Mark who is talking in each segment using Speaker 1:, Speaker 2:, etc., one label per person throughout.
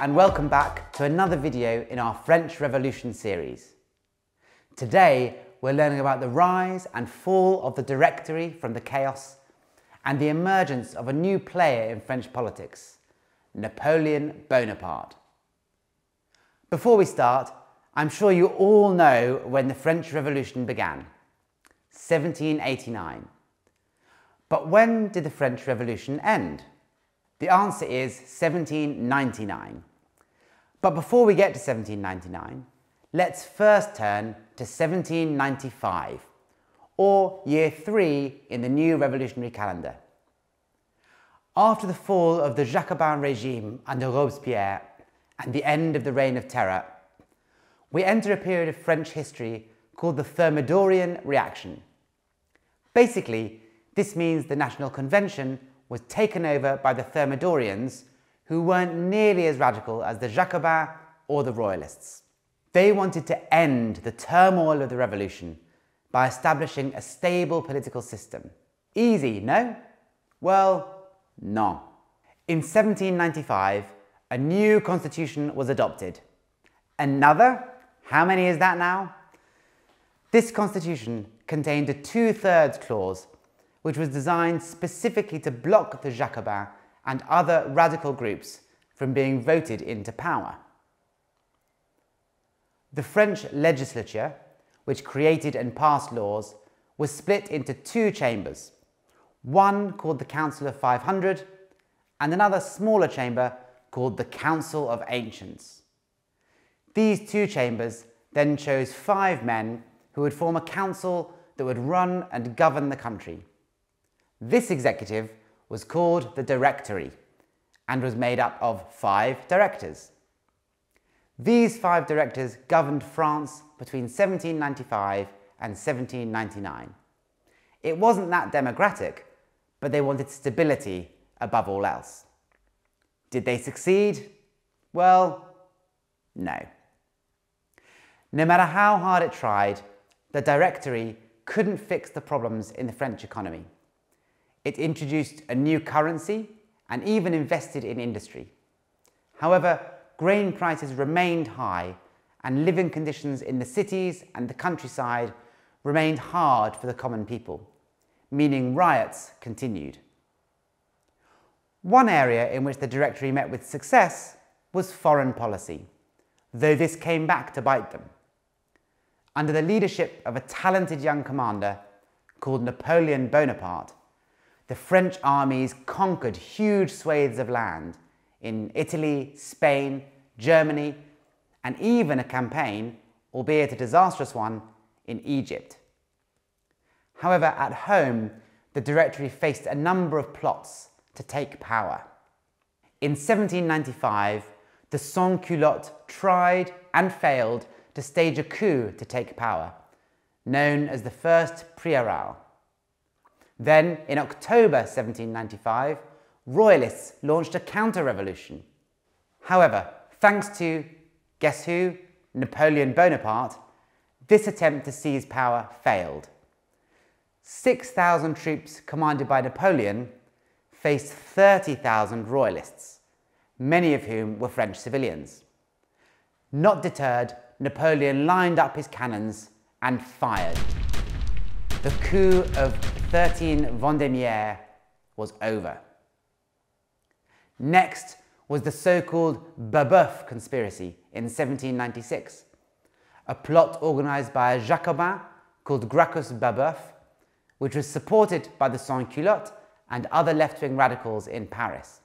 Speaker 1: and welcome back to another video in our French Revolution series. Today we're learning about the rise and fall of the Directory from the chaos and the emergence of a new player in French politics, Napoleon Bonaparte. Before we start, I'm sure you all know when the French Revolution began, 1789. But when did the French Revolution end? The answer is 1799. But before we get to 1799, let's first turn to 1795, or year 3 in the new revolutionary calendar. After the fall of the Jacobin regime under Robespierre and the end of the Reign of Terror, we enter a period of French history called the Thermidorian reaction. Basically, this means the National Convention was taken over by the Thermidorians, who weren't nearly as radical as the Jacobins or the Royalists. They wanted to end the turmoil of the revolution by establishing a stable political system. Easy, no? Well, no. In 1795, a new constitution was adopted. Another? How many is that now? This constitution contained a 2/3 clause, which was designed specifically to block the Jacobins and other radical groups from being voted into power. The French legislature, which created and passed laws, was split into 2 chambers, one called the Council of 500 and another smaller chamber called the Council of Ancients. These 2 chambers then chose 5 men who would form a council that would run and govern the country. This executive was called the Directory and was made up of 5 directors. These 5 directors governed France between 1795 and 1799. It wasn't that democratic, but they wanted stability above all else. Did they succeed? Well, no. No matter how hard it tried, the Directory couldn't fix the problems in the French economy. It introduced a new currency and even invested in industry. However, grain prices remained high and living conditions in the cities and the countryside remained hard for the common people, meaning riots continued. One area in which the Directory met with success was foreign policy, though this came back to bite them. Under the leadership of a talented young commander called Napoleon Bonaparte, the French armies conquered huge swathes of land in Italy, Spain, Germany, and even a campaign, albeit a disastrous one, in Egypt. However, at home, the Directory faced a number of plots to take power. In 1795, the sans-culottes tried and failed to stage a coup to take power, known as the First Prairial. Then, in October 1795, Royalists launched a counter-revolution. However, thanks to, guess who? Napoleon Bonaparte, this attempt to seize power failed. 6,000 troops commanded by Napoleon faced 30,000 Royalists, many of whom were French civilians. Not deterred, Napoleon lined up his cannons and fired. The coup of 13 Vendémiaire was over. Next was the so-called Babeuf conspiracy in 1796, a plot organised by a Jacobin called Gracchus Babeuf, which was supported by the sans-culottes and other left-wing radicals in Paris.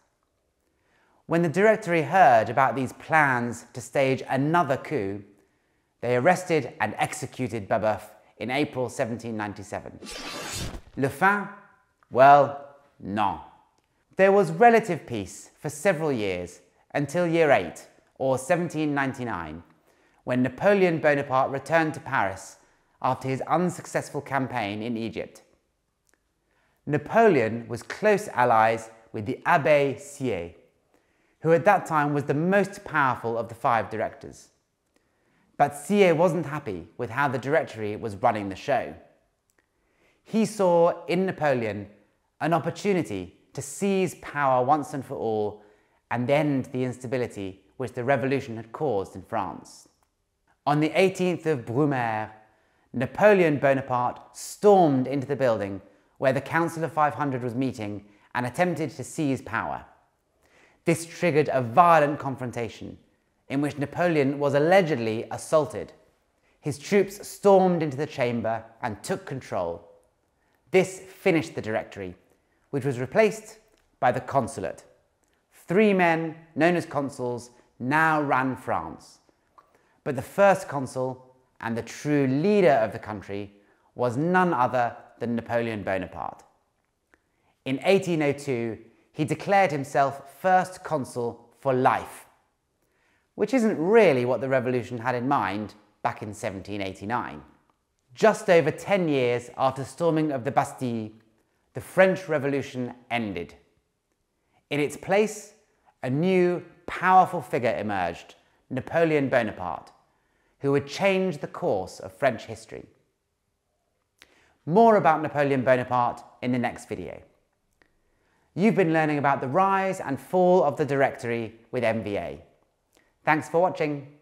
Speaker 1: When the Directory heard about these plans to stage another coup, they arrested and executed Babeuf in April 1797. Le fin? Well, no. There was relative peace for several years until year 8, or 1799, when Napoleon Bonaparte returned to Paris after his unsuccessful campaign in Egypt. Napoleon was close allies with the Abbé Sieyès, who at that time was the most powerful of the 5 directors. But Sieyès wasn't happy with how the Directory was running the show. He saw in Napoleon an opportunity to seize power once and for all and end the instability which the revolution had caused in France. On the 18th of Brumaire, Napoleon Bonaparte stormed into the building where the Council of 500 was meeting and attempted to seize power. This triggered a violent confrontation in which Napoleon was allegedly assaulted. His troops stormed into the chamber and took control. This finished the Directory, which was replaced by the Consulate. 3 men, known as consuls, now ran France. But the first consul and the true leader of the country was none other than Napoleon Bonaparte. In 1802, he declared himself first consul for life, which isn't really what the revolution had in mind back in 1789. Just over 10 years after the storming of the Bastille, the French Revolution ended. In its place, a new, powerful figure emerged, Napoleon Bonaparte, who would change the course of French history. More about Napoleon Bonaparte in the next video. You've been learning about the rise and fall of the Directory with MVA. Thanks for watching.